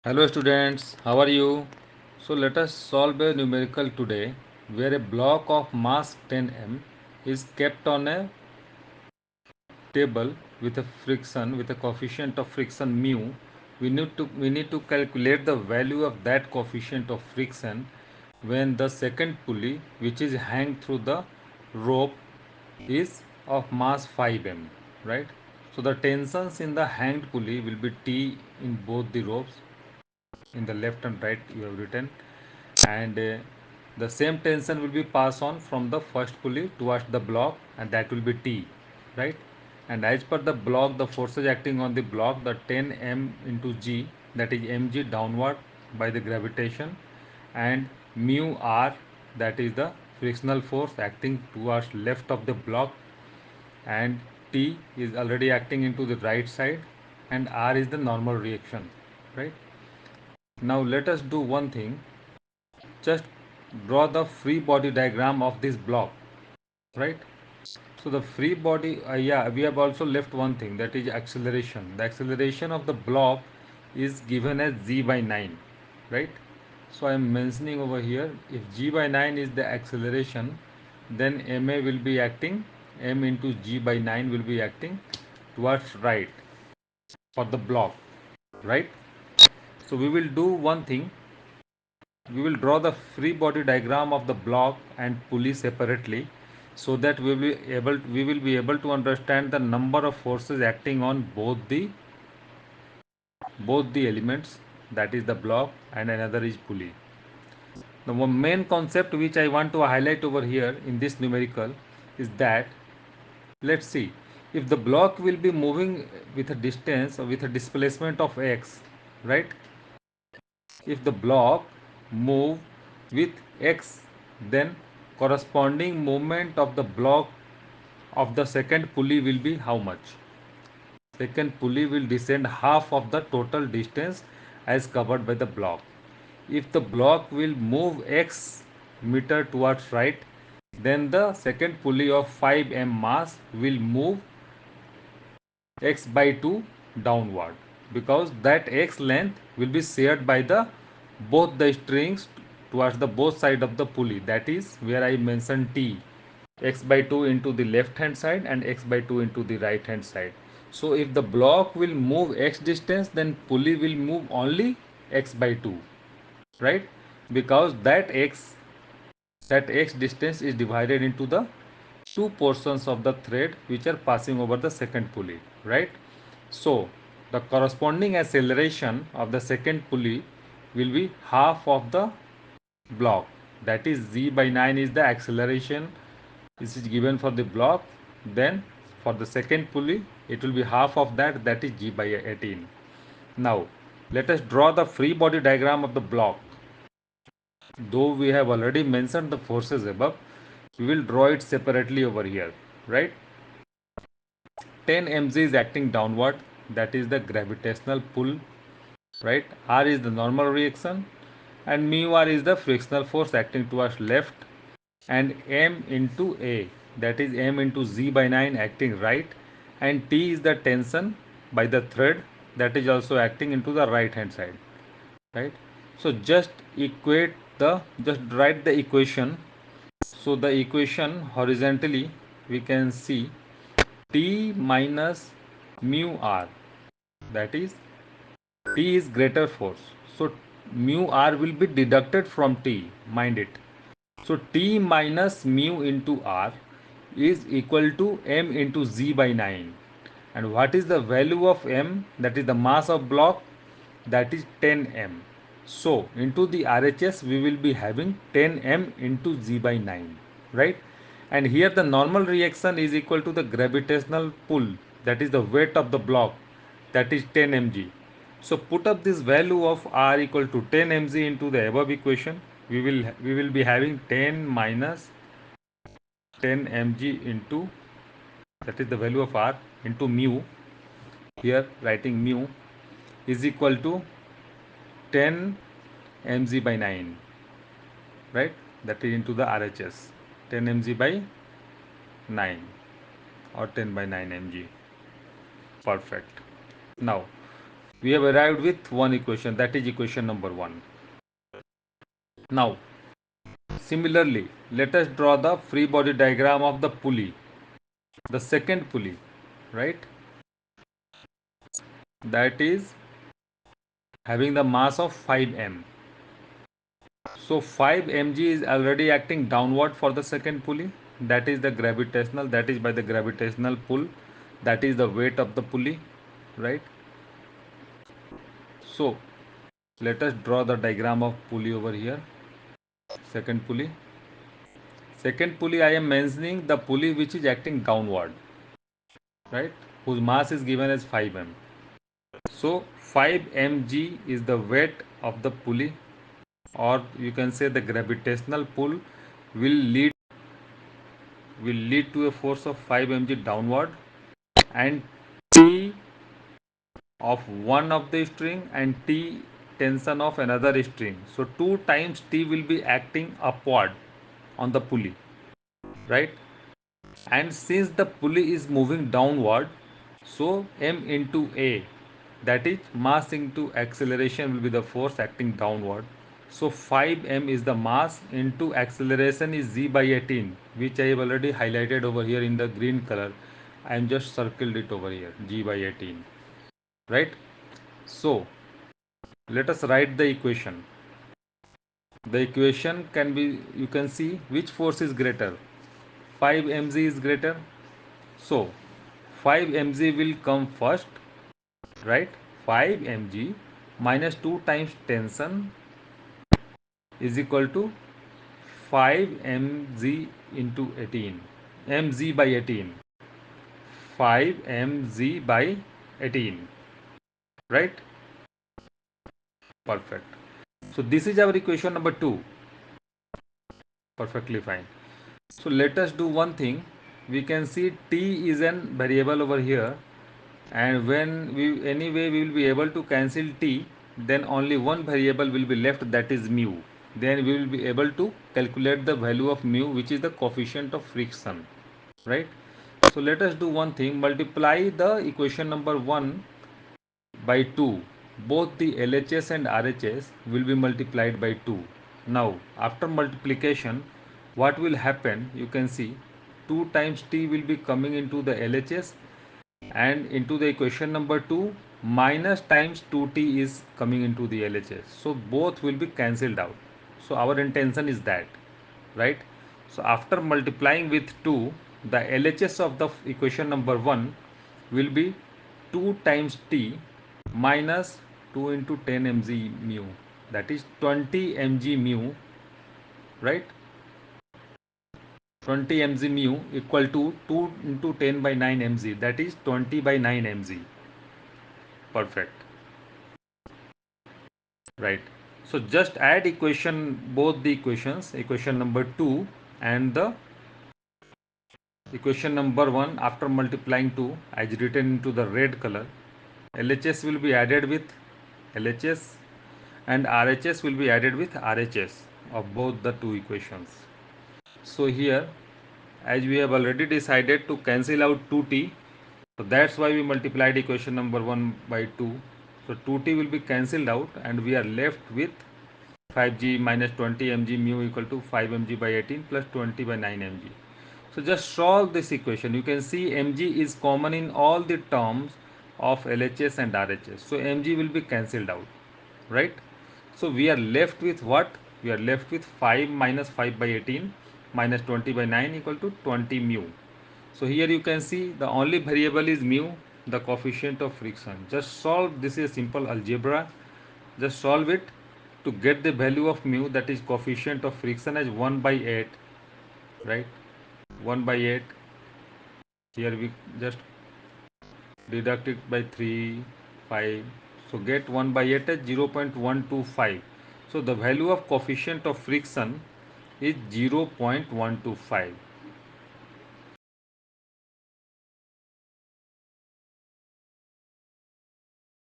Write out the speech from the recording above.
Hello students, how are you? So let us solve a numerical today where a block of mass 10 m is kept on a table with a friction with a coefficient of friction mu. We need to calculate the value of that coefficient of friction when the second pulley, which is hanged through the rope, is of mass 5 m, right? So the tensions in the hanged pulley will be T in both the ropes. In the left and right you have written, and the same tension will be passed on from the first pulley towards the block, and that will be T, right? And as per the block, the forces acting on the block, the 10 m into G, that is mg downward by the gravitation, and mu r, that is the frictional force acting towards left of the block, and T is already acting into the right side, and R is the normal reaction, right? Now let us do one thing. Just draw the free body diagram of this block, right? So the free body, yeah, we have also left one thing, that is acceleration. The acceleration of the block is given as g by 9, right? So I am mentioning over here, if g by 9 is the acceleration, then ma will be acting, m into g by 9 will be acting towards right for the block, right? So we will do one thing. We will draw the free body diagram of the block and pulley separately, so that we will be able to understand the number of forces acting on both the elements, that is the block and another is pulley. The main concept which I want to highlight over here in this numerical is that, let's see, if the block will be moving with a distance or with a displacement of x, right? If the block move with x, then corresponding movement of the block of the second pulley will be how much? Second pulley will descend half of the total distance as covered by the block. If the block will move x meter towards right, then the second pulley of 5 m mass will move x by 2 downward, because that x length will be shared by the both the strings towards the both side of the pulley. That is where I mentioned T, x by 2 into the left hand side and x by 2 into the right hand side. So if the block will move x distance, then pulley will move only x by 2, right? Because that x distance is divided into the two portions of the thread which are passing over the second pulley, right? So the corresponding acceleration of the second pulley will be half of the block, that is z by 9 is the acceleration. This is given for the block. Then for the second pulley it will be half of that, that is g by 18. Now let us draw the free body diagram of the block. Though we have already mentioned the forces above, we will draw it separately over here, right? 10 mg is acting downward, that is the gravitational pull, right? R is the normal reaction, and mu r is the frictional force acting towards left, and m into a, that is m into z by 9 acting right, and T is the tension by the thread, that is also acting into the right hand side, right? So just write the equation. So the equation horizontally we can see T minus mu r, that is T is greater force. So mu r will be deducted from T, mind it. So T minus mu into r is equal to m into z by 9. And what is the value of m? That is the mass of block, that is 10 m. So into the RHS we will be having 10 m into z by 9, right? And here the normal reaction is equal to the gravitational pull, that is the weight of the block, that is 10 mg. So put up this value of r equal to 10 mg into the above equation. We will be having 10 minus 10 mg into, that is the value of r, into mu. Here writing mu is equal to 10 mg by 9, right? That is into the RHS, 10 mg by 9 or 10 by 9 mg. Perfect. Now We have arrived with one equation, that is equation number 1. Now, similarly, let us draw the free body diagram of the pulley, the second pulley, right? That is having the mass of 5m. So 5 mg is already acting downward for the second pulley. That is the gravitational, that is by the gravitational pull. That is the weight of the pulley, right? So let us draw the diagram of pulley over here. Second pulley. Second pulley, I am mentioning the pulley which is acting downward, right? Whose mass is given as 5m. So 5 mg is the weight of the pulley, or you can say the gravitational pull will lead to a force of 5 mg downward, and T of one of the string and T tension of another string. So 2 times T will be acting upward on the pulley, right? And since the pulley is moving downward, so M into A, that is mass into acceleration, will be the force acting downward. So 5m is the mass into acceleration is g by 18, which I have already highlighted over here in the green color. I am just circled it over here, g by 18, right? So let us write the equation. The equation can be, you can see which force is greater. 5 mg is greater. So 5 mg will come first, right? 5 mg minus 2 times tension is equal to 5 mg into 18. mg by 18. 5 mg by 18. Right? Perfect. So this is our equation number 2. Perfectly fine. So let us do one thing. We can see t is an variable over here, and when we anyway we will be able to cancel t, then only one variable will be left, that is mu. Then we will be able to calculate the value of mu, which is the coefficient of friction, right? So let us do one thing, multiply the equation number 1 by 2. Both the LHS and RHS will be multiplied by 2. Now after multiplication, what will happen, you can see 2 times t will be coming into the LHS, and into the equation number 2 minus times 2t is coming into the LHS. So both will be cancelled out. So our intention is that, right? So after multiplying with 2, the LHS of the equation number 1 will be 2 times t minus 2 into 10 mg mu, that is 20 mg mu, right? 20 mg mu equal to 2 into 10 by 9 mg, that is 20 by 9 mg. Perfect, right? So just add both the equations, equation number 2 and the equation number 1. After multiplying 2, as written into the red color, LHS will be added with LHS and RHS will be added with RHS of both the two equations. So here, as we have already decided to cancel out 2t, so that's why we multiplied equation number 1 by 2. So 2t will be cancelled out and we are left with 5g minus 20 mg mu equal to 5 mg by 18 plus 20 by 9 mg. So just solve this equation. You can see mg is common in all the terms of LHS and RHS. So mg will be cancelled out, right? So we are left with what? We are left with 5 minus 5 by 18 minus 20 by 9 equal to 20 mu. So here you can see the only variable is mu, the coefficient of friction. Just solve, this is a simple algebra. Just solve it to get the value of mu, that is coefficient of friction, as 1 by 8, right? 1 by 8. Here we just deduct it by 3, 5. So get 1 by 8 as 0.125. So the value of coefficient of friction is 0.125.